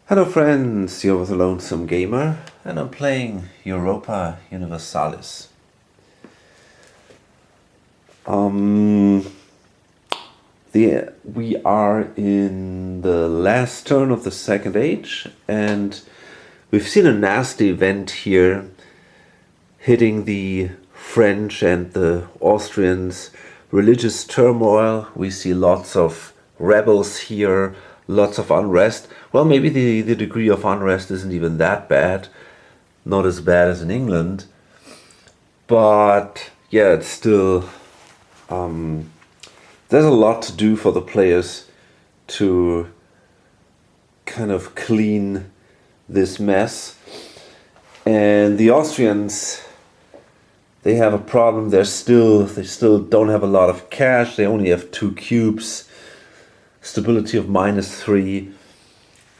Hello friends, you're with the Lonesome Gamer and I'm playing Europa Universalis. We are in the last turn of the Second Age and we've seen a nasty event here hitting the French and the Austrians. Religious turmoil, we see lots of rebels here, lots of unrest. Well, maybe the degree of unrest isn't even that bad, not as bad as in England, but yeah, it's still, there's a lot to do for the players to kind of clean this mess. And the Austrians, they have a problem. They still don't have a lot of cash. They only have 2 cubes, stability of -3.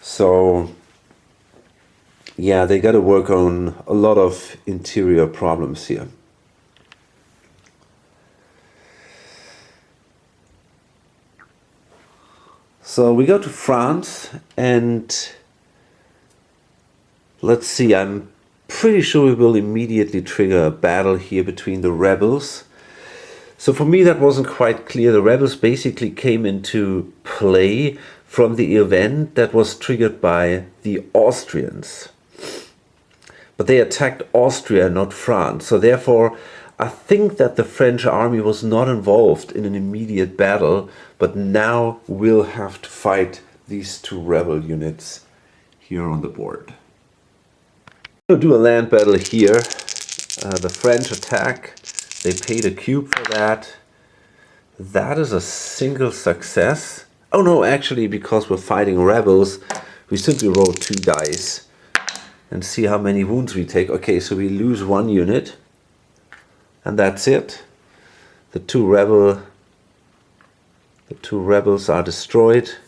So yeah, they got to work on a lot of interior problems here. So we go to France and let's see, I'm pretty sure we will immediately trigger a battle here between the rebels. So for me that wasn't quite clear. The rebels basically came into play from the event that was triggered by the Austrians. But they attacked Austria, not France. So therefore, I think that the French army was not involved in an immediate battle, but now we'll have to fight these 2 rebel units here on the board. We'll do a land battle here. The French attack. They paid a cube for that. That is a single success. Oh no, actually, because we're fighting rebels, we simply roll 2 dice and see how many wounds we take. Okay, so we lose 1 unit and that's it. The two rebels are destroyed,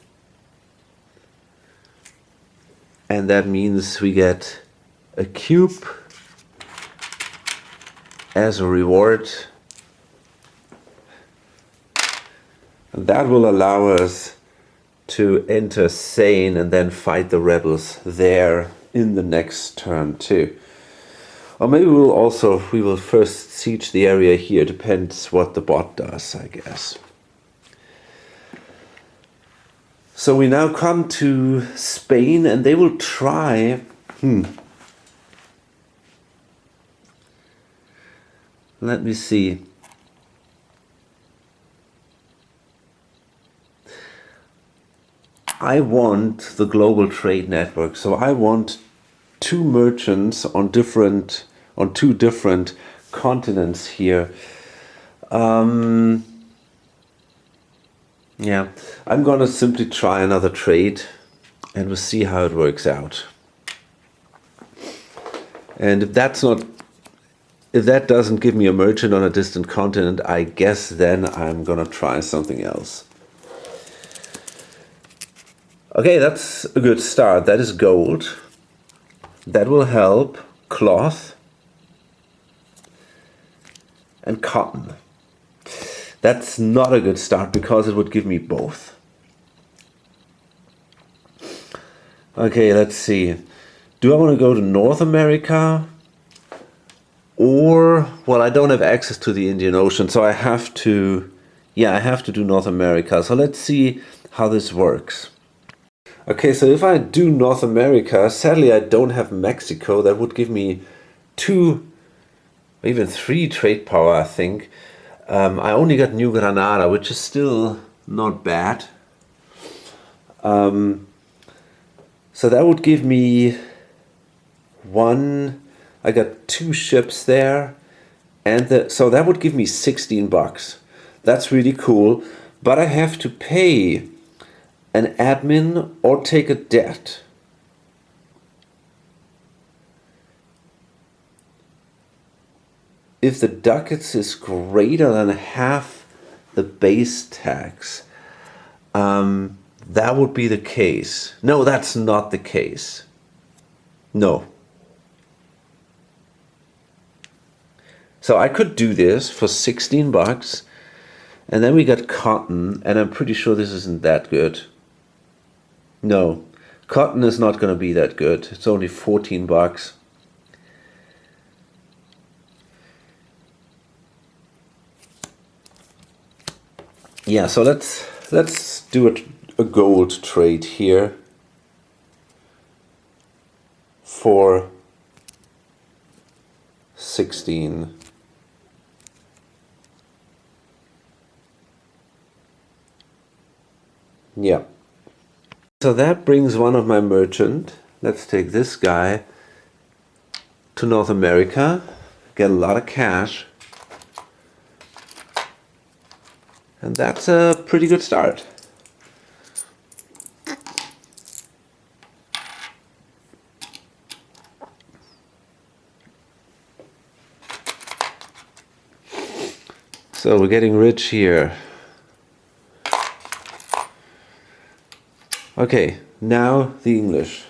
and that means we get a cube as a reward, and that will allow us to enter Seine and then fight the rebels there in the next turn too. Or maybe we will first siege the area here. Depends what the bot does, I guess. So we now come to Spain and they will try let me see. I want the global trade network, so I want 2 merchants on 2 different continents here. Yeah, I'm gonna simply try another trade and we'll see how it works out. And if that doesn't give me a merchant on a distant continent, I guess then I'm gonna try something else. Okay, that's a good start. That is gold. That will help. Cloth and cotton. That's not a good start because it would give me both. Okay, let's see. Do I want to go to North America? Or, well, I don't have access to the Indian Ocean, so I have to do North America. So let's see how this works. Okay, so if I do North America, sadly I don't have Mexico. That would give me 2, even 3 trade power, I think. I only got New Granada, which is still not bad. So that would give me 1. I got 2 ships there, and so that would give me $16. That's really cool, but I have to pay an admin or take a debt. If the ducats is greater than half the base tax, that would be the case. No, that's not the case. No. So I could do this for $16, and then we got cotton, and I'm pretty sure this isn't that good. No, Cotton is not going to be that good. It's only 14 bucks. Yeah, so let's do a gold trade here for 16. Yeah. So that brings one of my merchant. Let's take this guy to North America, get a lot of cash. And that's a pretty good start. So we're getting rich here. Okay, now the English.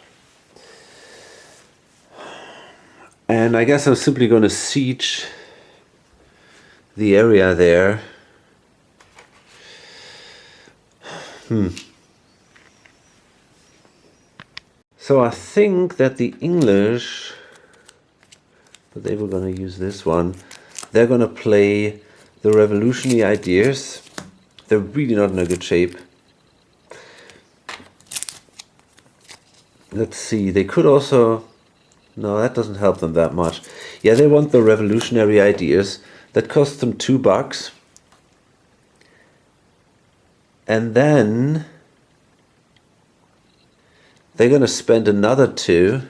And I guess I'm simply going to siege the area there. So I think that the English, but they were going to use this one, they're going to play the revolutionary ideas. They're really not in a good shape. Let's see, they could also, no, that doesn't help them that much. Yeah, they want the revolutionary ideas. That costs them $2. And then they're going to spend another 2.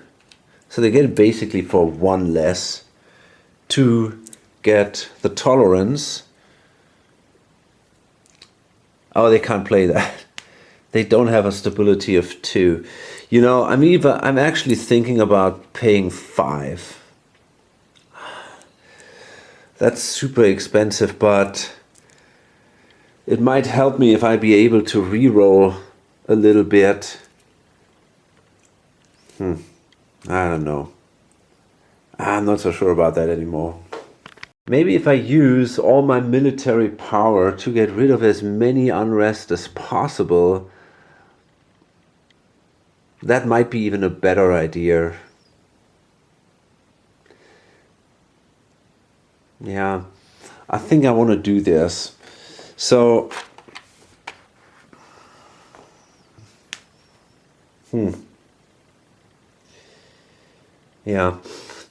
So they get it basically for 1 less to get the tolerance. Oh, they can't play that. They don't have a stability of 2. You know, I'm actually thinking about paying 5. That's super expensive, but it might help me if I be able to re-roll a little bit. I don't know. I'm not so sure about that anymore. Maybe if I use all my military power to get rid of as many unrest as possible, that might be even a better idea. Yeah, I think I want to do this. So, yeah,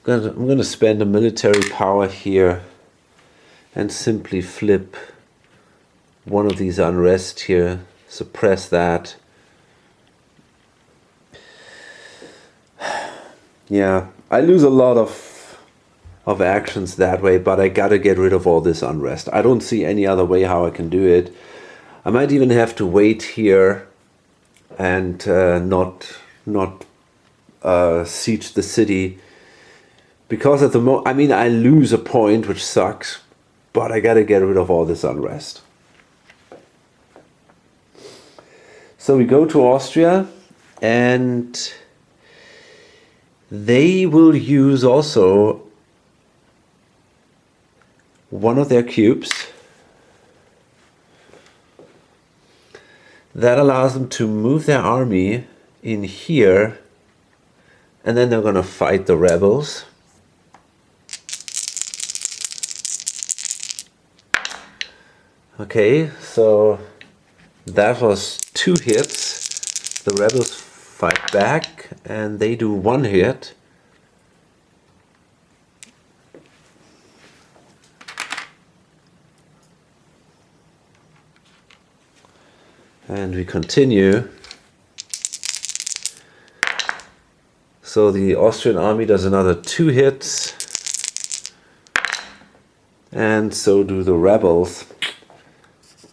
I'm gonna spend a military power here and simply flip one of these unrest here, suppress that. Yeah, I lose a lot of actions that way, but I gotta get rid of all this unrest. I don't see any other way how I can do it. I might even have to wait here and not siege the city, because at the moment, I lose a point, which sucks, but I gotta get rid of all this unrest. So we go to Austria, and they will use also one of their cubes. That allows them to move their army in here, and then they're gonna fight the rebels. Okay, so that was 2 hits. The rebels fight back and they do 1 hit. And we continue. So the Austrian army does another 2 hits. And so do the rebels.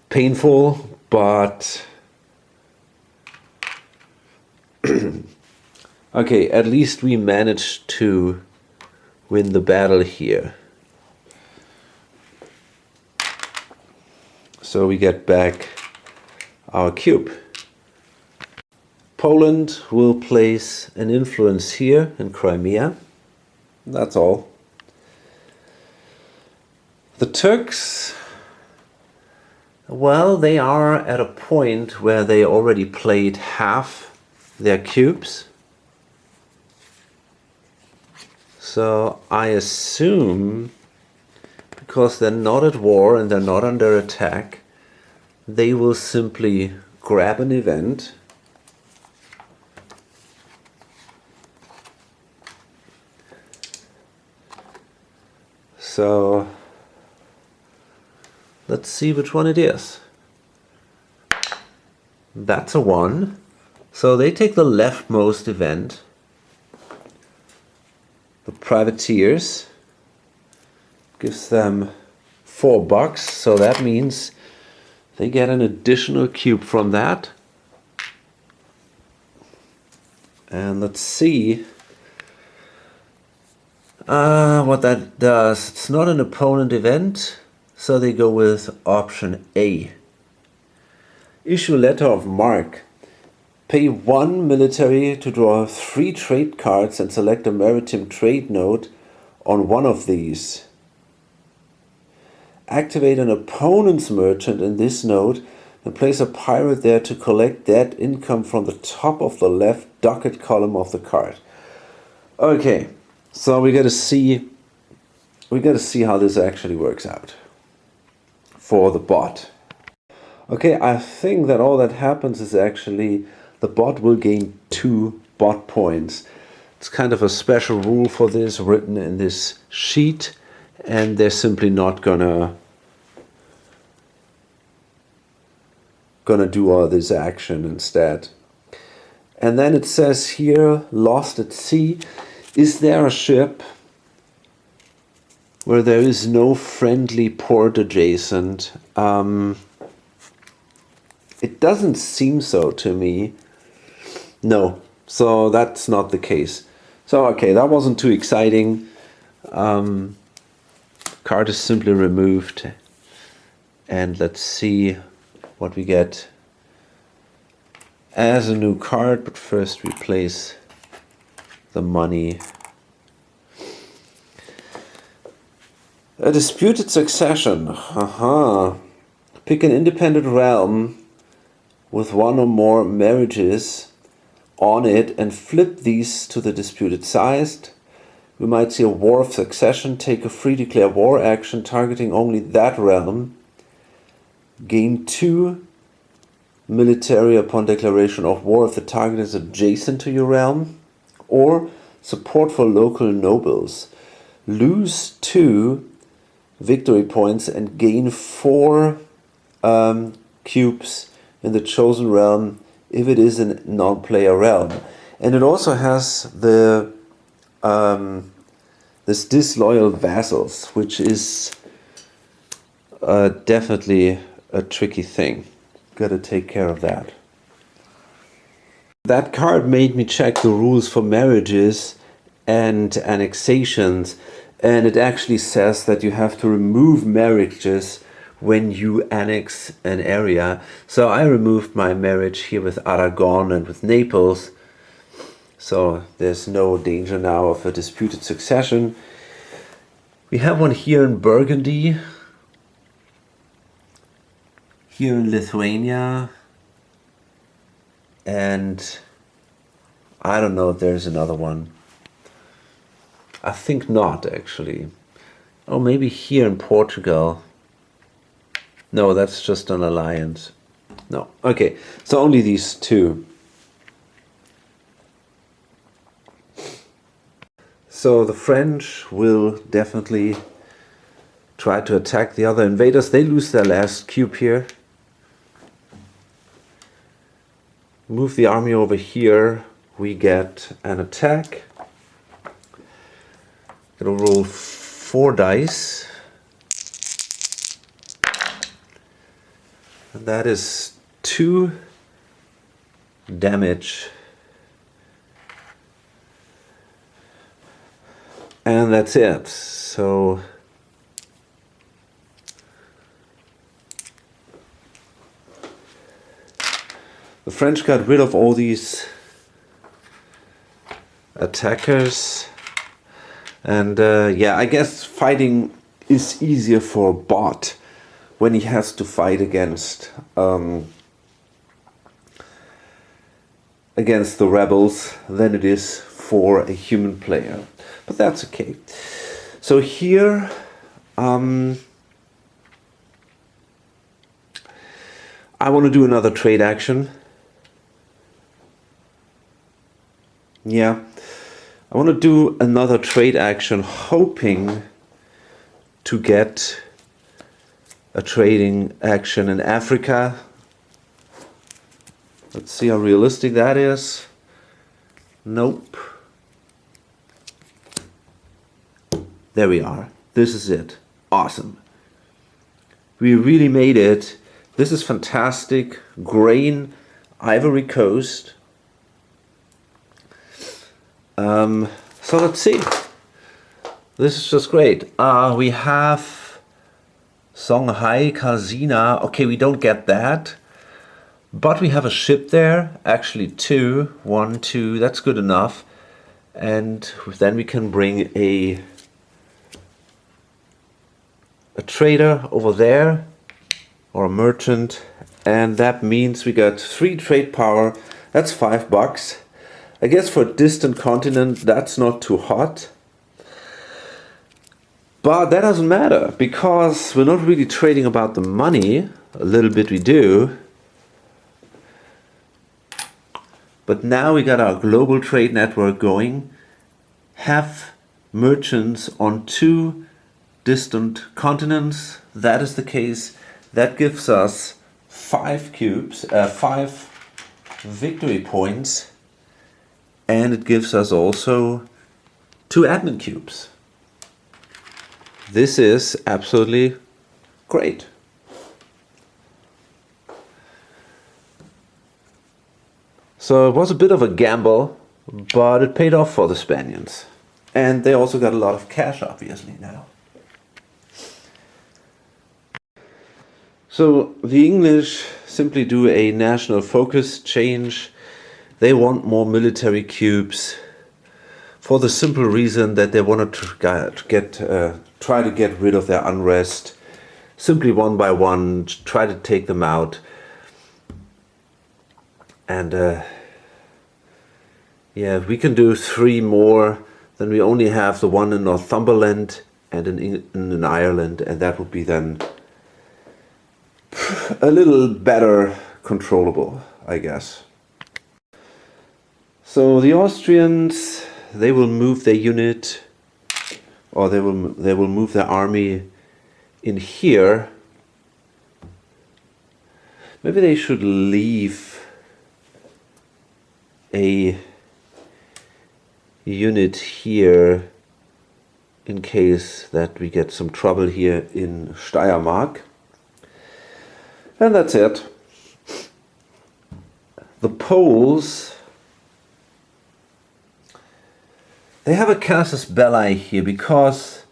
Painful, but okay, at least we managed to win the battle here. So we get back our cube. Poland will place an influence here in Crimea. That's all. The Turks, well, they are at a point where they already played half their cubes. So I assume, because they're not at war and they're not under attack, they will simply grab an event so let's see which one it is. That's a 1. So they take the leftmost event, the privateers, gives them $4, so that means they get an additional cube from that. And let's see what that does. It's not an opponent event, so they go with option A. Issue letter of marque. Pay 1 military to draw 3 trade cards and select a maritime trade node on one of these. Activate an opponent's merchant in this node and place a pirate there to collect that income from the top of the left docket column of the card. Okay, so we gotta see how this actually works out for the bot. Okay, I think that all that happens is actually the bot will gain 2 bot points. It's kind of a special rule for this written in this sheet, and they're simply not gonna do all this action instead. And then it says here, lost at sea. Is there a ship where there is no friendly port adjacent? It doesn't seem so to me. No, so that's not the case. So okay, that wasn't too exciting. Card is simply removed. And let's see what we get as a new card, but first we place the money. A disputed succession. Pick an independent realm with 1 or more marriages on it and flip these to the disputed side. We might see a war of succession. Take a free declare war action targeting only that realm. Gain 2 military upon declaration of war if the target is adjacent to your realm. Or support for local nobles. Lose 2 victory points and gain 4 cubes in the chosen realm if it is a non-player realm. And it also has the this disloyal vassals, which is definitely a tricky thing. Gotta take care of that. That card made me check the rules for marriages and annexations, and it actually says that you have to remove marriages when you annex an area. So I removed my marriage here with Aragon and with Naples, so there's no danger now of a disputed succession. We have one here in Burgundy, here in Lithuania, and I don't know if there's another one. I think not, actually. Oh, maybe here in Portugal. No, that's just an alliance. No, okay, so only these 2. So the French will definitely try to attack the other invaders. They lose their last cube here. Move the army over here. We get an attack. It'll roll 4 dice. And that is 2 damage. And that's it. So the French got rid of all these attackers. And yeah, I guess fighting is easier for a bot when he has to fight against against the rebels than it is for a human player. But that's okay. So here, I want to do another trade action. Yeah, I want to do another trade action, hoping to get a trading action in Africa. Let's see how realistic that is. Nope. There we are. This is it. Awesome. We really made it. This is fantastic. Grain, Ivory Coast. So let's see. This is just great. We have Songhai Kasina. Okay, we don't get that. But we have a ship there. Actually two. 1, 2. That's good enough. And then we can bring a trader over there, or a merchant, and that means we got 3 trade power. That's $5. I guess for a distant continent that's not too hot, but that doesn't matter because we're not really trading about the money. A little bit we do, but now we got our global trade network going, have merchants on 2 distant continents. That is the case. That gives us 5 cubes, 5 victory points, and it gives us also 2 admin cubes. This is absolutely great. So it was a bit of a gamble, but it paid off for the Spaniards. And they also got a lot of cash, obviously, now. So the English simply do a national focus change. They want more military cubes for the simple reason that they want to try to get rid of their unrest, simply one by one, try to take them out. And yeah, we can do 3 more. Then we only have the one in Northumberland and in Ireland, and that would be then a little better controllable, I guess. So the Austrians, they will move their unit, or they will move their army in here. Maybe they should leave a unit here in case that we get some trouble here in Steiermark. And that's it. The Poles, they have a casus belli here because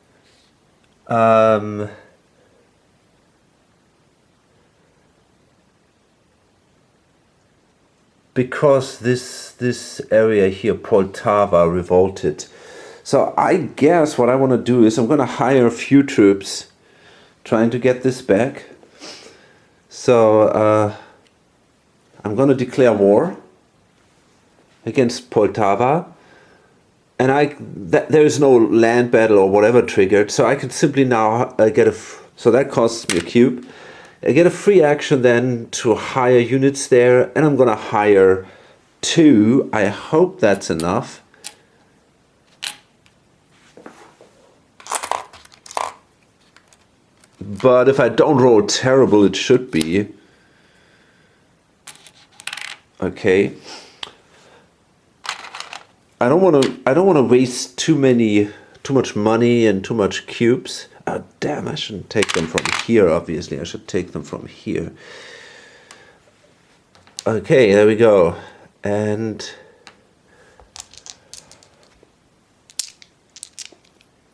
this area here, Poltava, revolted. So I guess what I want to do is I'm going to hire a few troops trying to get this back. So I'm going to declare war against Poltava, and there is no land battle or whatever triggered, so I can simply now get so that costs me a cube. I get a free action then to hire units there, and I'm going to hire 2. I hope that's enough. But if I don't roll terrible, it should be. Okay. I don't want to waste too much money and too much cubes. Oh, damn, I shouldn't take them from here, obviously. I should take them from here. Okay, there we go. And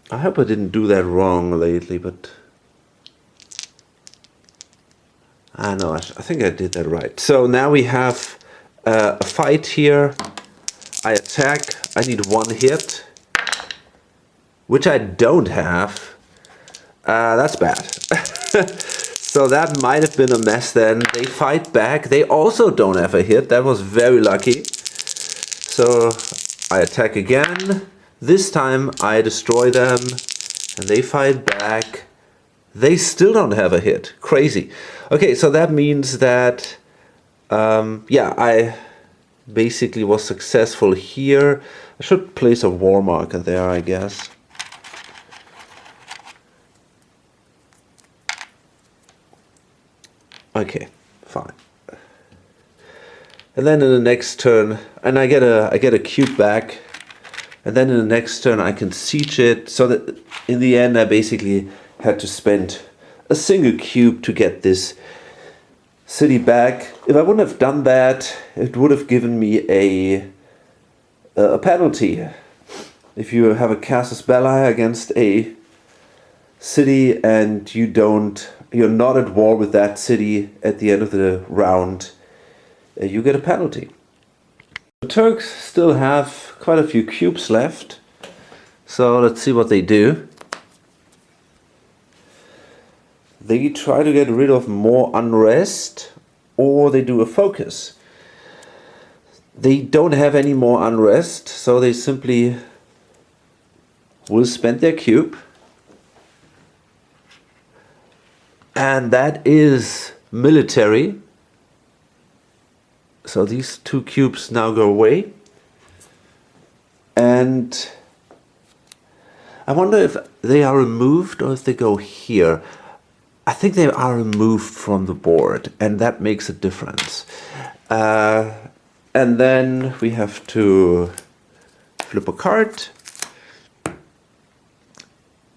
I hope I didn't do that wrong lately, but I know, I think I did that right. So now we have a fight here. I attack. I need 1 hit, which I don't have. That's bad. So that might have been a mess then. They fight back. They also don't have a hit. That was very lucky. So I attack again. This time I destroy them and they fight back. They still don't have a hit. Crazy. Okay, so that means that, yeah, I basically was successful here. I should place a war marker there, I guess. Okay, fine. And then in the next turn, and I get a cube back. And then in the next turn I can siege it, so that in the end I basically had to spend a single cube to get this city back. If I wouldn't have done that, it would have given me a penalty. If you have a casus belli against a city and you're not at war with that city at the end of the round, you get a penalty. The Turks still have quite a few cubes left, so let's see what they do. They try to get rid of more unrest, or they do a focus. They don't have any more unrest, so they simply will spend their cube. And that is military. So these 2 cubes now go away. And I wonder if they are removed or if they go here. I think they are removed from the board, and that makes a difference. And then we have to flip a card.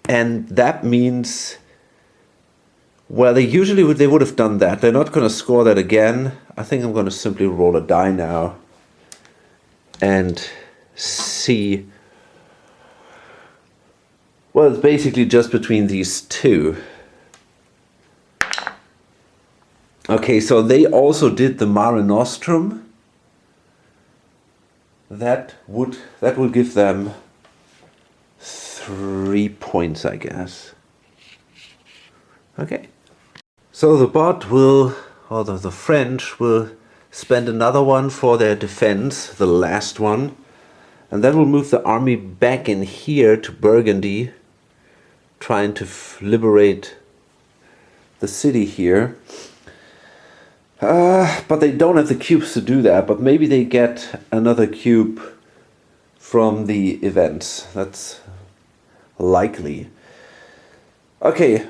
And that means, well, they would have done that. They're not going to score that again. I think I'm going to simply roll a die now and see. Well, it's basically just between these two. Okay, so they also did the Mare Nostrum. That would give them 3 points, I guess. Okay. So the bot will, or the French will spend another one for their defense, the last one. And then we'll move the army back in here to Burgundy, trying to liberate the city here. But they don't have the cubes to do that, but maybe they get another cube from the events. That's likely. Okay,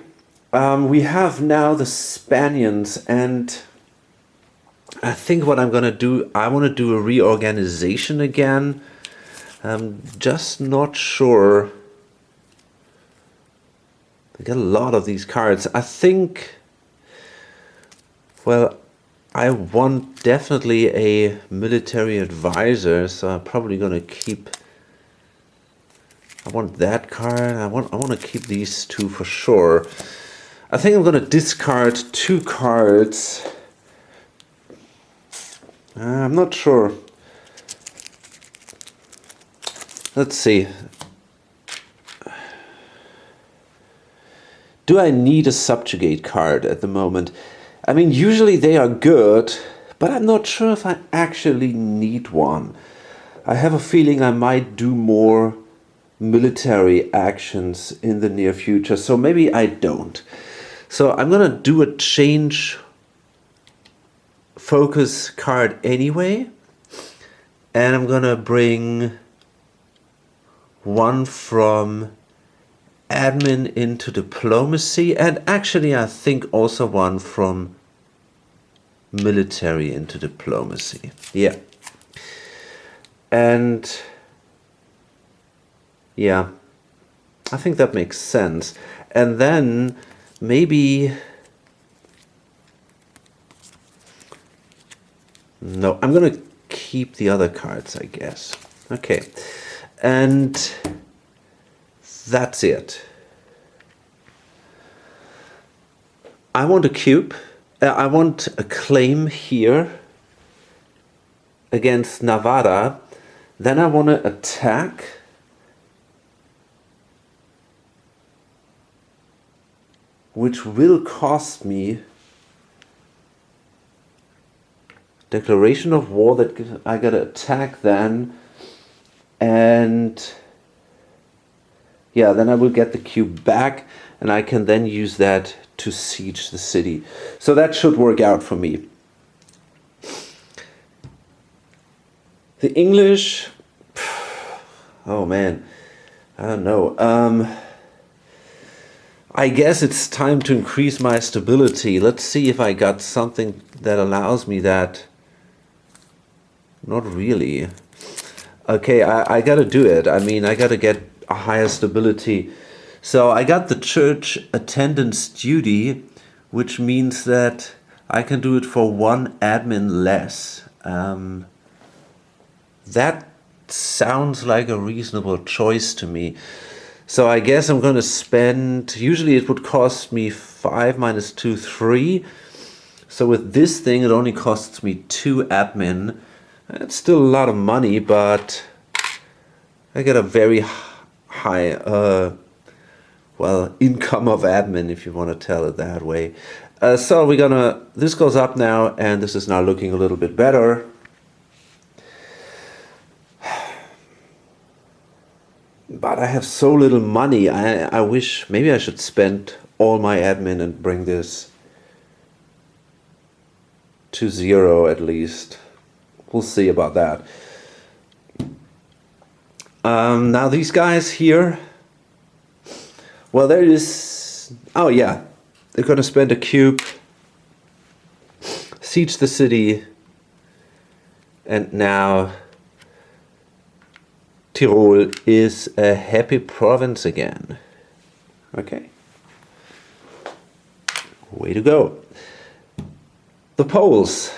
we have now the Spaniards, and I think what I'm gonna do, I want to do a reorganization again. I'm just not sure. I get a lot of these cards. I think, well, I want definitely a military advisor, so I'm probably gonna keep. I want that card. I want to keep these 2 for sure. I think I'm gonna discard 2 cards. I'm not sure. Let's see. Do I need a subjugate card at the moment? I mean, usually they are good, but I'm not sure if I actually need one. I have a feeling I might do more military actions in the near future, so maybe I don't. So I'm gonna do a change focus card anyway, and I'm gonna bring one from admin into diplomacy, and actually I think also one from military into diplomacy. Yeah. And yeah, I think that makes sense. And then maybe, no, I'm gonna keep the other cards, I guess. Okay, and that's it. I want a cube. I want a claim here against Navarra. Then I want to attack. Which will cost me Declaration of war, that I gotta attack then. And yeah, then I will get the cube back, and I can then use that to siege the city. So that should work out for me. The English, oh man, I don't know. I guess it's time to increase my stability. Let's see if I got something that allows me that. Not really. Okay, I gotta do it. I mean, I gotta get a higher stability. So I got the church attendance duty, which means that I can do it for 1 admin less. That sounds like a reasonable choice to me. So I guess I'm going to spend, usually it would cost me 5 minus 2, 3. So with this thing, it only costs me 2 admin. It's still a lot of money, but I get a very high, well, income of admin, if you want to tell it that way. So this goes up now, and this is now looking a little bit better. But I have so little money. I wish maybe I should spend all my admin and bring this to 0 at least. We'll see about that. Now these guys here, well, there is, oh yeah, they're going to spend a cube, siege the city, and now Tyrol is a happy province again. Okay. Way to go. The Poles.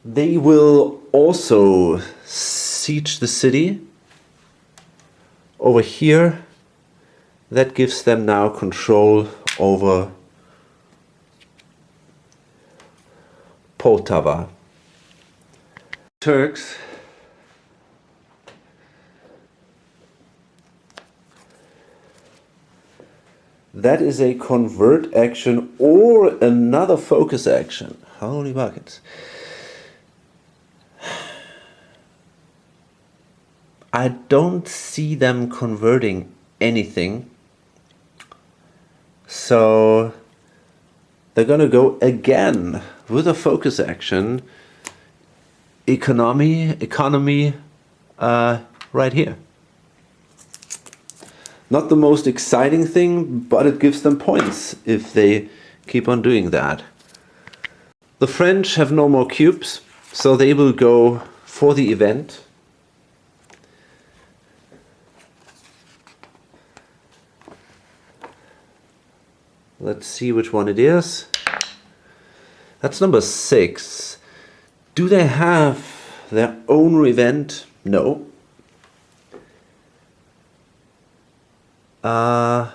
They will also siege the city. Over here, that gives them now control over Poltava. Turks. That is a convert action or another focus action. Holy buckets. I don't see them converting anything. So they're going to go again with a focus action. Economy, right here. Not the most exciting thing, but it gives them points if they keep on doing that. The French have no more cubes, so they will go for the event. Let's see which one it is. That's number 6. Do they have their own event? No. Are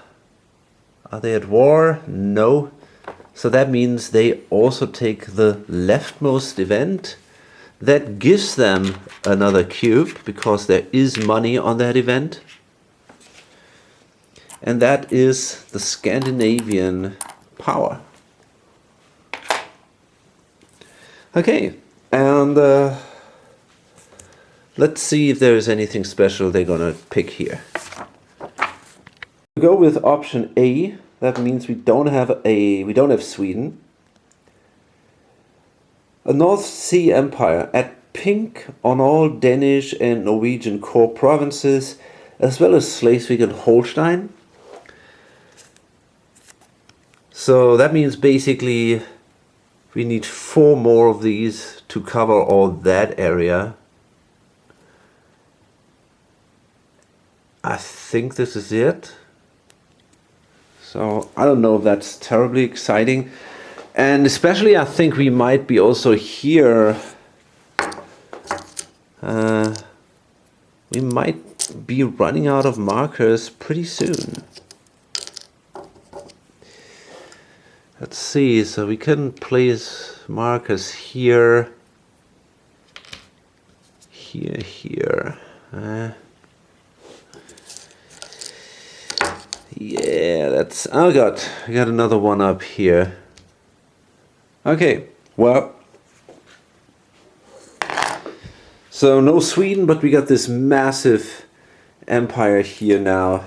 they at war? No. So that means they also take the leftmost event. That gives them another cube because there is money on that event. And that is the Scandinavian power. Okay. And let's see if there is anything special they're gonna pick here. We go with option A. That means we don't have Sweden. A North Sea Empire. Add pink on all Danish and Norwegian core provinces, as well as Schleswig and Holstein. So that means basically we need 4 more of these to cover all that area. I think this is it. So I don't know if that's terribly exciting. And especially I think we might be also here. We might be running out of markers pretty soon. Let's see, so we can place markers here, here. Yeah, that's, oh god, I got another one up here. Okay, well, so no Sweden, but we got this massive empire here now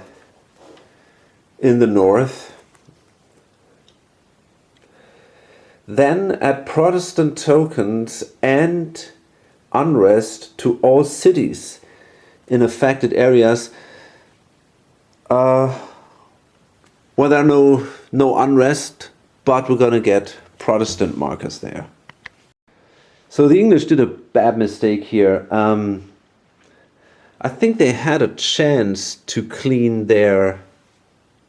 in the north. Then add Protestant tokens and unrest to all cities in affected areas. Well, there are no unrest, but we're gonna get Protestant markers there. So the English did a bad mistake here. I think they had a chance to clean their,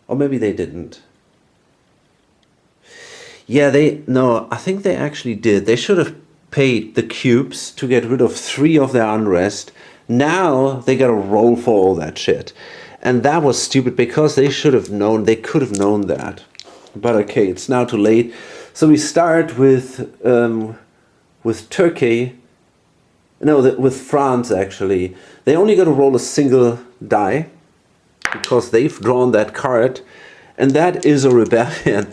or maybe they didn't. Yeah, I think they actually did. They should have paid the cubes to get rid of 3 of their unrest. Now they gotta roll for all that shit. And that was stupid because they should have known, they could have known that. But okay, it's now too late. So we start with Turkey, no, with France actually. They only gotta roll a single die because they've drawn that card, and that is a rebellion.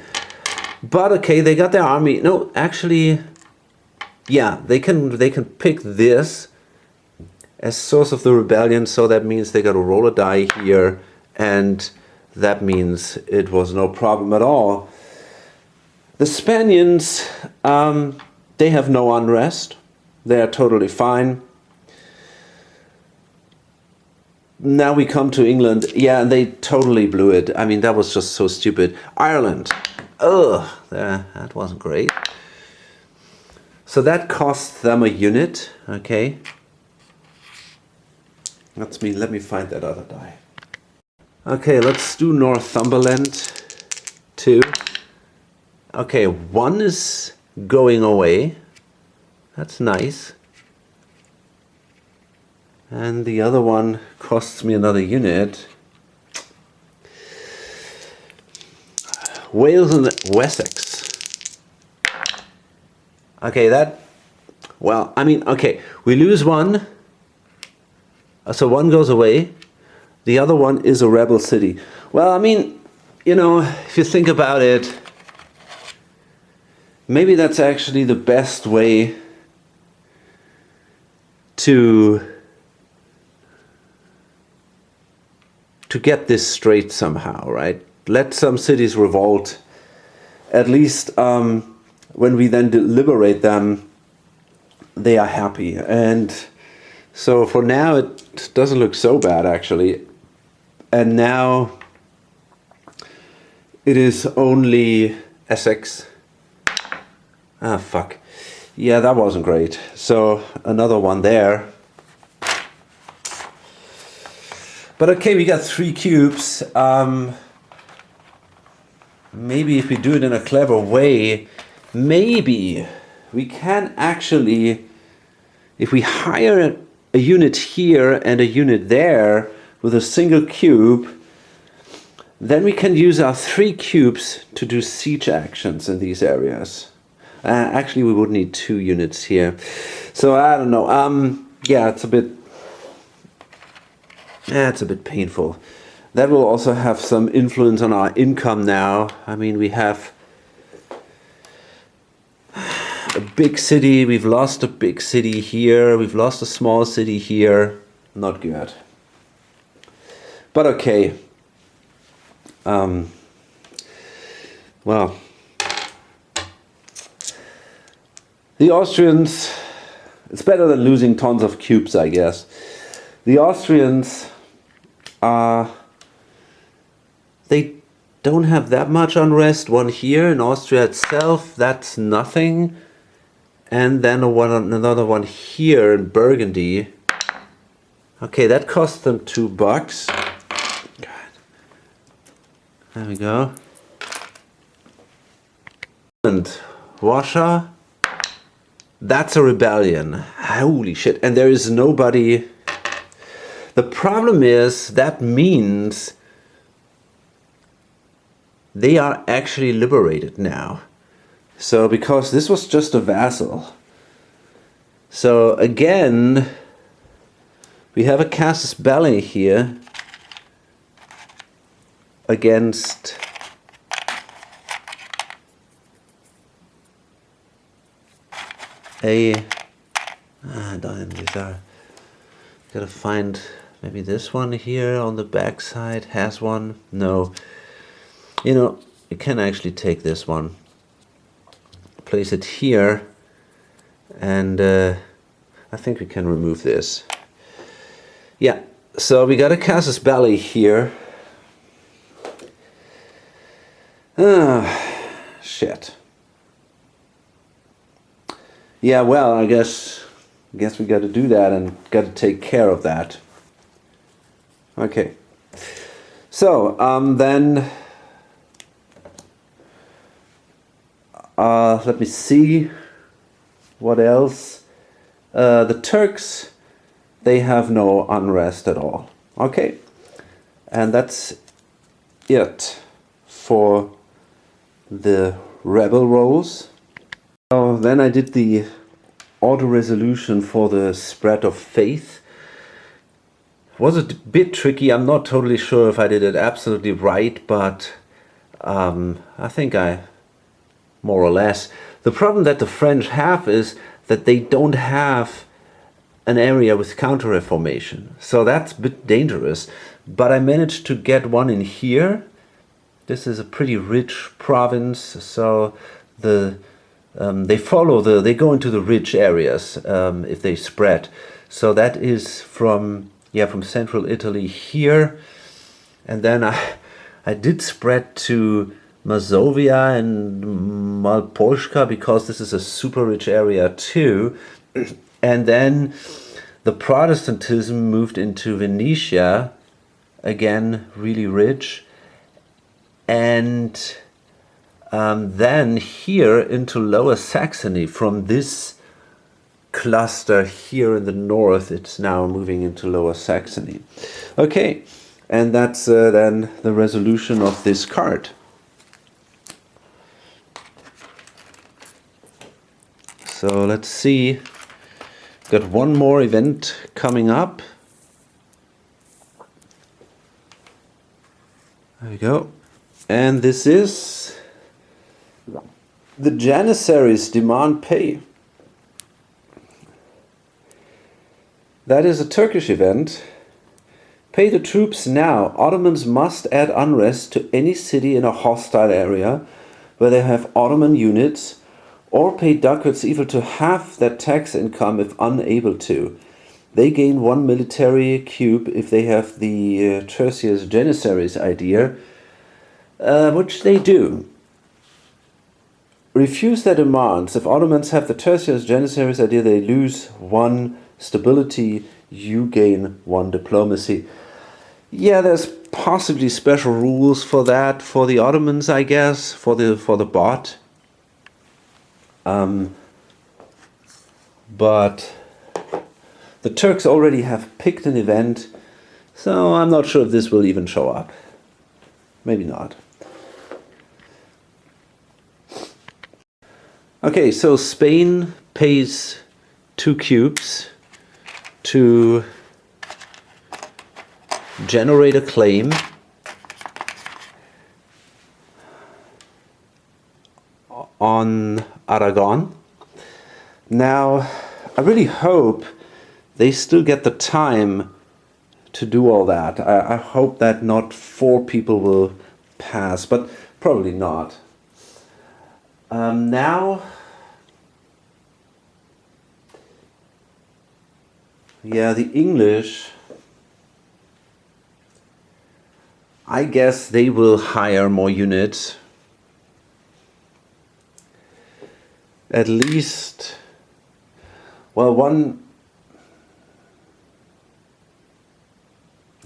But okay, they got their army. No, actually, yeah, they can pick this as source of the rebellion. So that means they got to roll a die here, and that means it was no problem at all. The Spaniards, they have no unrest. They are totally fine. Now we come to England. Yeah, and they totally blew it. I mean, that was just so stupid. Ireland. Ugh, that wasn't great. So that cost them a unit, okay. Let me find that other die. Okay, let's do Northumberland too. Okay, 1 is going away. That's nice. And the other one costs me another unit. Wales and Wessex. Okay, well, I mean, okay, we lose 1. So 1 goes away. The other one is a rebel city. Well, I mean, you know, if you think about it, maybe that's actually the best way to get this straight somehow, right? Let some cities revolt. At least when we then liberate them, they are happy. And so for now, it doesn't look so bad, actually. And now it is only Essex. Ah, fuck. Yeah, that wasn't great. So another one there. But okay, we got 3 cubes. Maybe if we do it in a clever way, maybe we can actually, if we hire a unit here and a unit there with a single cube, then we can use our 3 cubes to do siege actions in these areas. Actually, we would need 2 units here. So I don't know. Yeah, it's a bit painful. That will also have some influence on our income now. I mean, we have a big city. We've lost a big city here. We've lost a small city here. Not good. But okay. Well, the Austrians, it's better than losing tons of cubes, I guess. The Austrians they don't have that much unrest. 1 here in Austria itself, that's nothing. And then another one here in Burgundy. Okay, that cost them $2. God. There we go. And Warsaw, that's a rebellion. Holy shit. And there is nobody. The problem is that means they are actually liberated now. So because this was just a vassal. So again, we have a casus belli here against a these are, gotta find maybe this one here on the back side has one. No, you know, you can actually take this one, place it here, and I think we can remove this. Yeah, so we got a casus belli here. Shit. Yeah, well, I guess we got to do that and got to take care of that. Okay. So then let me see what else. The Turks, they have no unrest at all. Okay, and that's it for the rebel roles. So then I did the auto resolution for the spread of faith. Was a bit tricky. I'm not totally sure if I did it absolutely right, but I think I more or less. The problem that the French have is that they don't have an area with counter-reformation, so that's a bit dangerous. But I managed to get one in here. This is a pretty rich province, so they go into the rich areas if they spread. So that is from central Italy here, and then I did spread to Mazovia and Malpolska because this is a super rich area too. And then the Protestantism moved into Venetia, again really rich, and then here into Lower Saxony. From this cluster here in the north, it's now moving into Lower Saxony. Okay, and that's then the resolution of this card. So let's see, got one more event coming up. There we go. And this is the Janissaries demand pay. That is a Turkish event. Pay the troops now. Ottomans must add unrest to any city in a hostile area where they have Ottoman units, or pay ducats equal to half their tax income if unable to. They gain 1 military cube if they have the tertius Janissaries idea, which they do. Refuse their demands. If Ottomans have the tertius Janissaries idea, they lose 1 stability, you gain 1 diplomacy. Yeah, there's possibly special rules for that for the Ottomans, I guess, for the bot. But the Turks already have picked an event, so I'm not sure if this will even show up. Maybe not. Okay, so Spain pays 2 cubes to generate a claim on Aragon. Now, I really hope they still get the time to do all that. I hope that not 4 people will pass, but probably not. Now, yeah, the English, I guess they will hire more units. At least, well,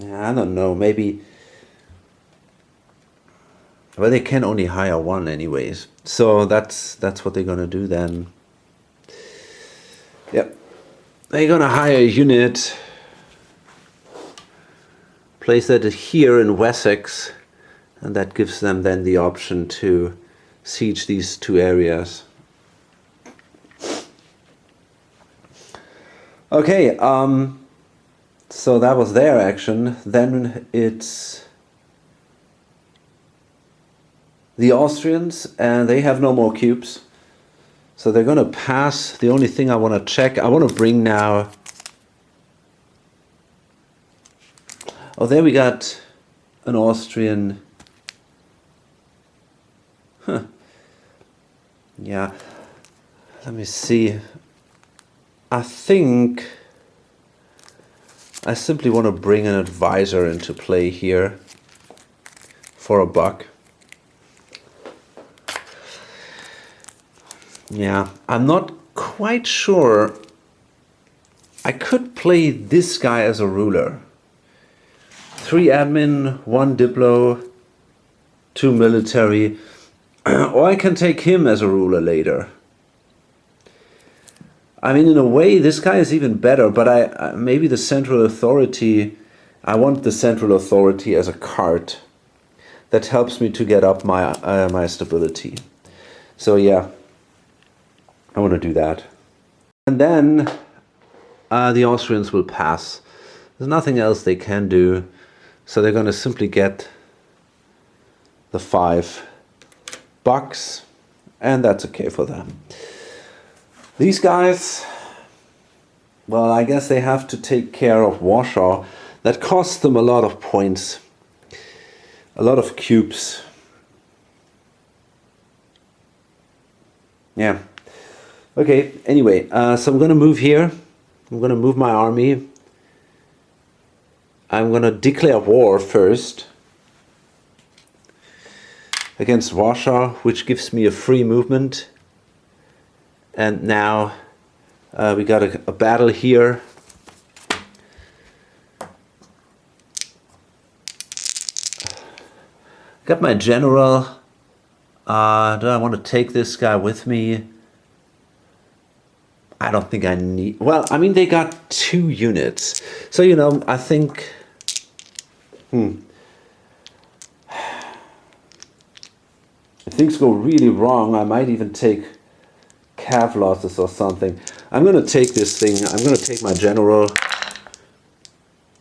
I don't know, maybe, well, they can only hire 1 anyways. So that's what they're gonna do then. Yep. They're gonna hire a unit, place that here in Wessex, and that gives them then the option to siege these 2 areas. Okay, so that was their action. Then it's the Austrians, and they have no more cubes. So they're going to pass. The only thing I want to check, I want to bring now. Oh, there we got an Austrian. Huh. Yeah. Let me see. I think I simply want to bring an advisor into play here for a buck. Yeah, I'm not quite sure. I could play this guy as a ruler. 3 admin, 1 diplo, 2 military. Or I can take him as a ruler later. I mean, in a way, this guy is even better, but I maybe the central authority, I want the central authority as a card that helps me to get up my stability. So yeah, I want to do that. And then the Austrians will pass. There's nothing else they can do, so they're going to simply get the 5 bucks, and that's okay for them. These guys, well, I guess they have to take care of Warsaw. That costs them a lot of points, a lot of cubes. Yeah. Okay, anyway, so I'm going to move here. I'm going to move my army. I'm going to declare war first against Warsaw, which gives me a free movement. And now we got a battle here. Got my general. Do I want to take this guy with me? I don't think I need... Well, I mean, they got 2 units. So, you know, I think... If things go really wrong, I might even take cav losses or something. I'm going to take this thing. I'm going to take my general.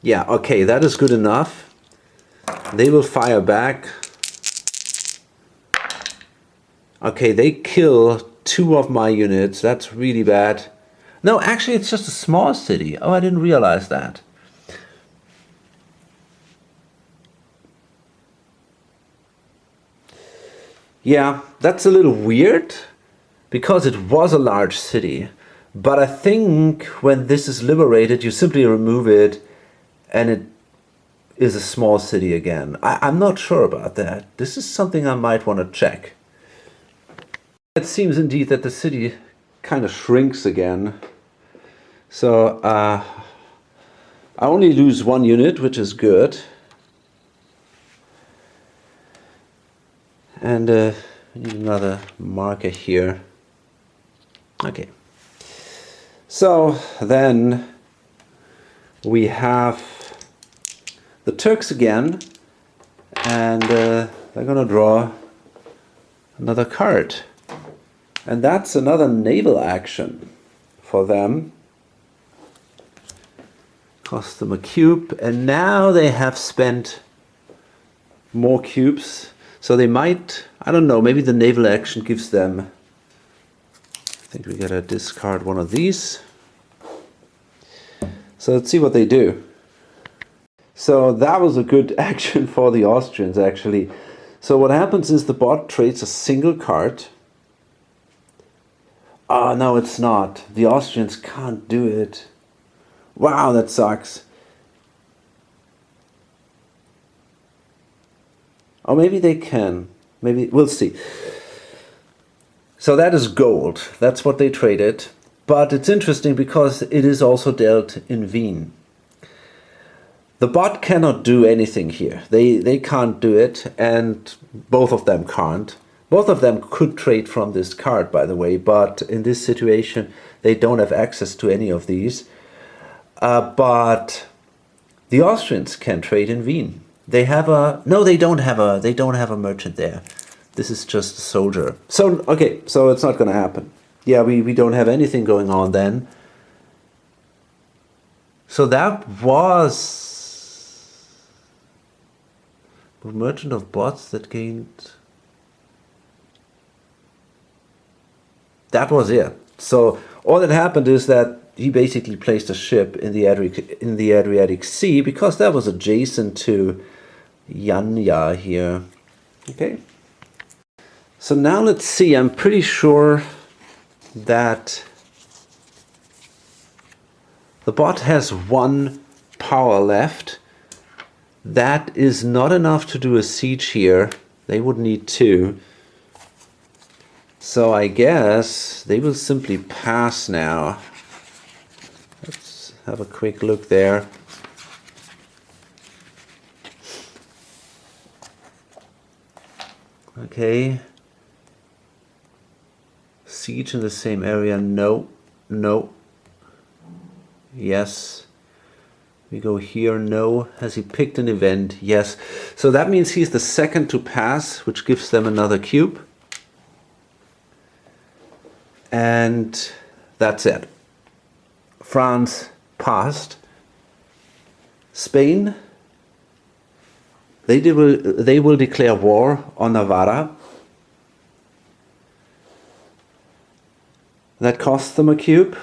Yeah, okay, that is good enough. They will fire back. Okay, they kill 2 of my units. That's really bad. No, actually, it's just a small city. Oh, I didn't realize that. Yeah, that's a little weird because it was a large city. But I think when this is liberated, you simply remove it and it is a small city again. I'm not sure about that. This is something I might want to check. It seems indeed that the city kind of shrinks again. So I only lose 1 unit, which is good. And we need another marker here. Okay. So then we have the Turks again, and they're gonna draw another card. And that's another naval action for them. Cost them a cube, and now they have spent more cubes. So they might, I don't know, maybe the naval action gives them, I think we gotta discard one of these. So let's see what they do. So that was a good action for the Austrians, actually. So what happens is the bot trades a single card. Oh, no, it's not. The Austrians can't do it. Wow, that sucks. Or maybe they can. Maybe, we'll see. So that is gold. That's what they traded. But it's interesting because it is also dealt in Wien. The bot cannot do anything here. They can't do it, and both of them can't. Both of them could trade from this card, by the way, but in this situation, they don't have access to any of these. But the Austrians can trade in Wien. They have a... No, they don't have a merchant there. This is just a soldier. So, okay, so it's not going to happen. Yeah, we don't have anything going on then. So that was... a merchant of bots that gained... that was it. So all that happened is that he basically placed a ship in the Adriatic Sea because that was adjacent to Yanya here. Okay. So now let's see. I'm pretty sure that the bot has 1 power left. That is not enough to do a siege here. They would need 2. So I guess they will simply pass now. Let's have a quick look there. Okay. Siege in the same area. No. No. Yes. We go here. No. Has he picked an event? Yes. So that means he's the second to pass, which gives them another cube. And that's it. France passed. Spain, they will declare war on Navarra. That costs them a cube.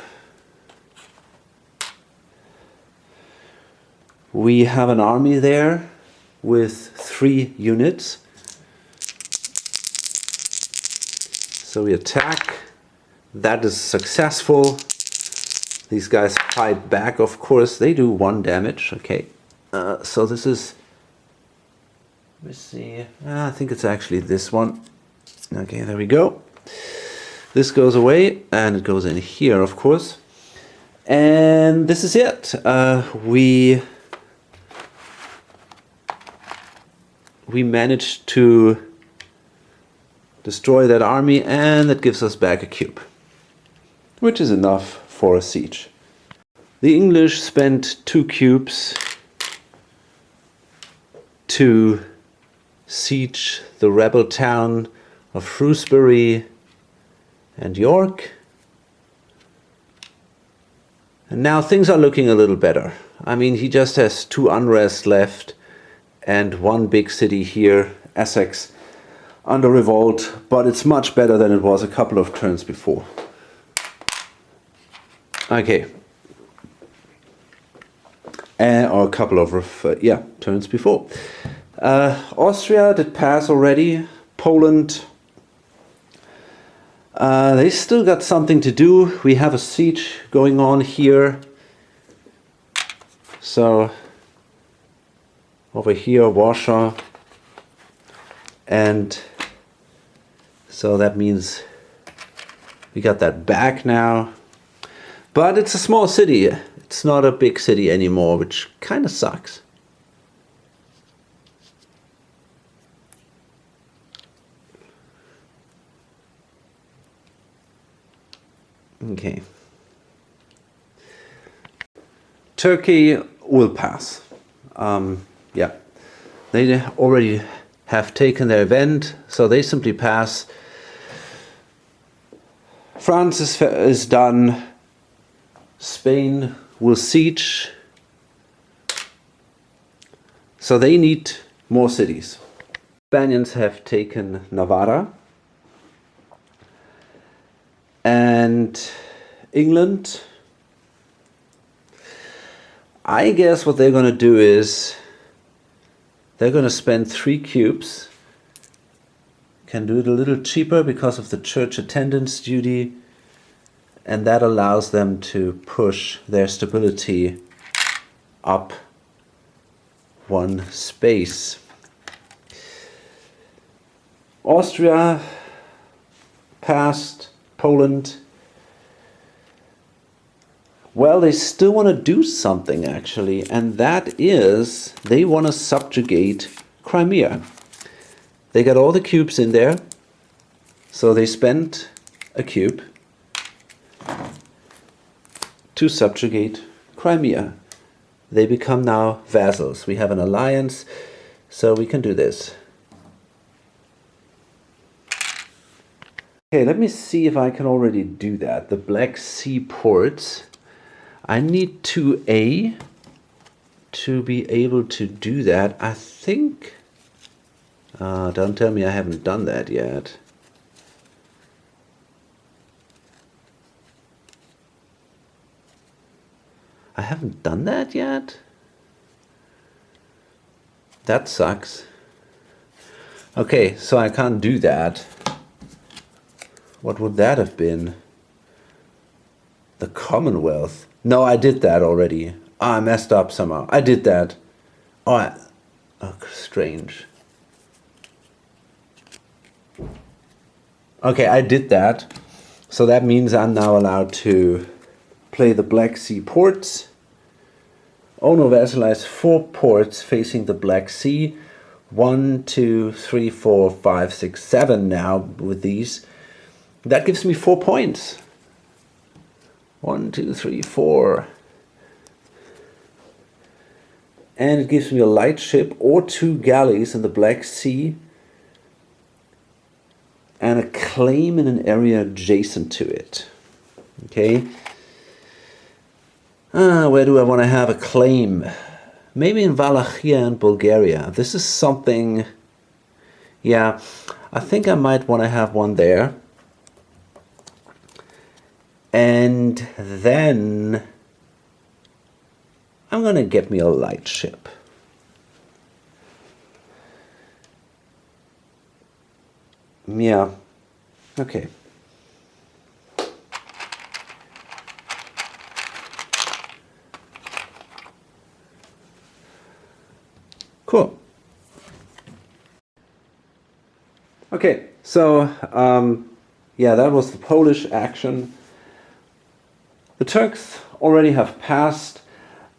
We have an army there with 3 units. So we attack. That is successful. These guys fight back, of course. They do 1 damage. Okay. So this is... Let me see. I think it's actually this one. Okay, there we go. This goes away, and it goes in here, of course. And this is it. We managed to destroy that army, and that gives us back a cube, which is enough for a siege. The English spent 2 cubes to siege the rebel town of Shrewsbury and York. And now things are looking a little better. I mean, he just has 2 unrest left and 1 big city here, Essex, under revolt, but it's much better than it was a couple of turns before. Okay. Or a couple of turns before. Austria did pass already. Poland, they still got something to do. We have a siege going on here. So over here, Warsaw, and so that means we got that back now. But it's a small city. It's not a big city anymore, which kind of sucks. Okay. Turkey will pass. Yeah. They already have taken their event, so they simply pass. France is done. Spain will siege. So they need more cities. Spaniards have taken Navarra. And England, I guess what they're going to do is they're going to spend 3 cubes. Can do it a little cheaper because of the church attendance duty, and that allows them to push their stability up 1 space. Austria passed. Poland, well, they still want to do something actually, and that is they want to subjugate Crimea. They got all the cubes in there, so they spent a cube to subjugate Crimea. They become now vassals. We have an alliance, so we can do this. Okay, let me see if I can already do that. The Black Sea ports. I need 2A to be able to do that. I think... don't tell me I haven't done that yet. haven't done that yet? That sucks. Okay, so I can't do that. What would that have been? The Commonwealth. No, I did that already. Oh, I messed up somehow. I did that. Oh, strange. Okay, I did that. So that means I'm now allowed to play the Black Sea ports. Universalis 4 ports facing the Black Sea. 1, 2, 3, 4, 5, 6, 7 now with these. That gives me 4 points. 1, 2, 3, 4. And it gives me a light ship or 2 galleys in the Black Sea. And a claim in an area adjacent to it. Okay. Where do I want to have a claim? Maybe in Wallachia and Bulgaria. This is something... Yeah, I think I might want to have one there. And then I'm going to get me a light ship. Yeah, okay. Cool. Okay, so yeah, that was the Polish action. The Turks already have passed,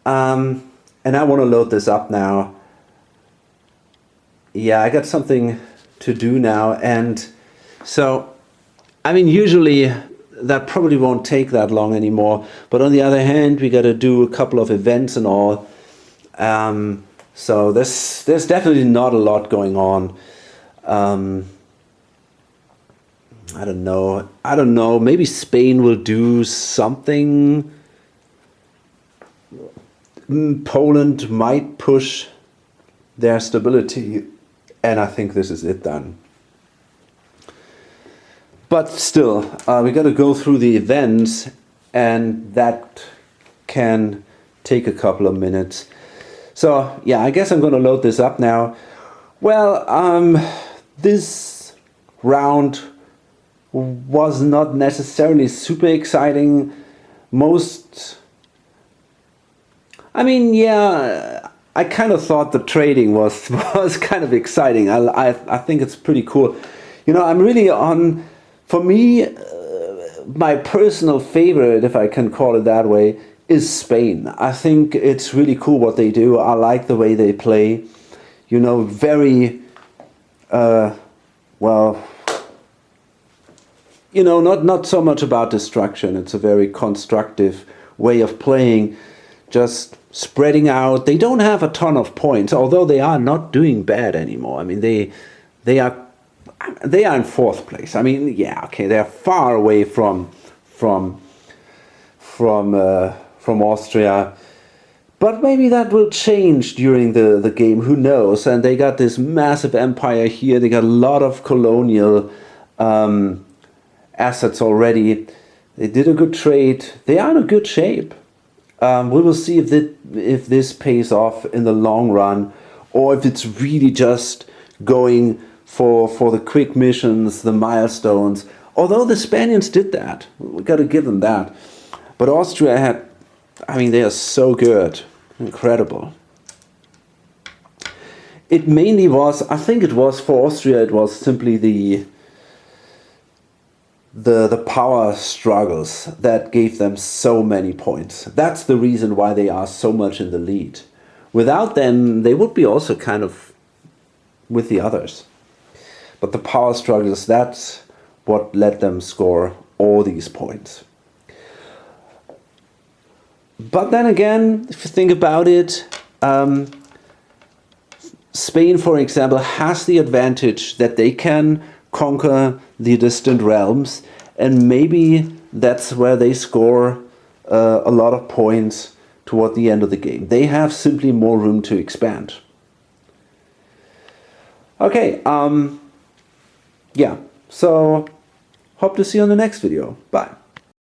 and I want to load this up now. Yeah, I got something to do now, and so, I mean, usually that probably won't take that long anymore, but on the other hand, we got to do a couple of events and all, so there's definitely not a lot going on. I don't know, maybe Spain will do something. Poland might push their stability, and I think this is it then. But still, we got to go through the events, and that can take a couple of minutes. So yeah, I guess I'm going to load this up now. Well, this round was not necessarily super exciting. I mean, yeah, I kind of thought the trading was kind of exciting. I think it's pretty cool. You know, I'm really on, for me, my personal favorite, if I can call it that way, is Spain. I think it's really cool what they do. I like the way they play. You know, very, well, you know, not so much about destruction. It's a very constructive way of playing, just spreading out. They don't have a ton of points, although they are not doing bad anymore. I mean, they are in 4th place. I mean, yeah, okay, they're far away from Austria, but maybe that will change during the game. Who knows? And they got this massive empire here. They got a lot of colonial assets already. They did a good trade. They are in a good shape. We will see if this pays off in the long run, or if it's really just going for the quick missions, the milestones. Although the Spaniards did that, we got to give them that. But Austria had, I mean, they are so good, incredible. It mainly was, I think it was for Austria, it was simply the power struggles that gave them so many points. That's the reason why they are so much in the lead. Without them, they would be also kind of with the others. But the power struggles, that's what let them score all these points. But then again, if you think about it, Spain, for example, has the advantage that they can conquer the distant realms, and maybe that's where they score a lot of points toward the end of the game. They have simply more room to expand. Okay, yeah, so hope to see you on the next video. Bye.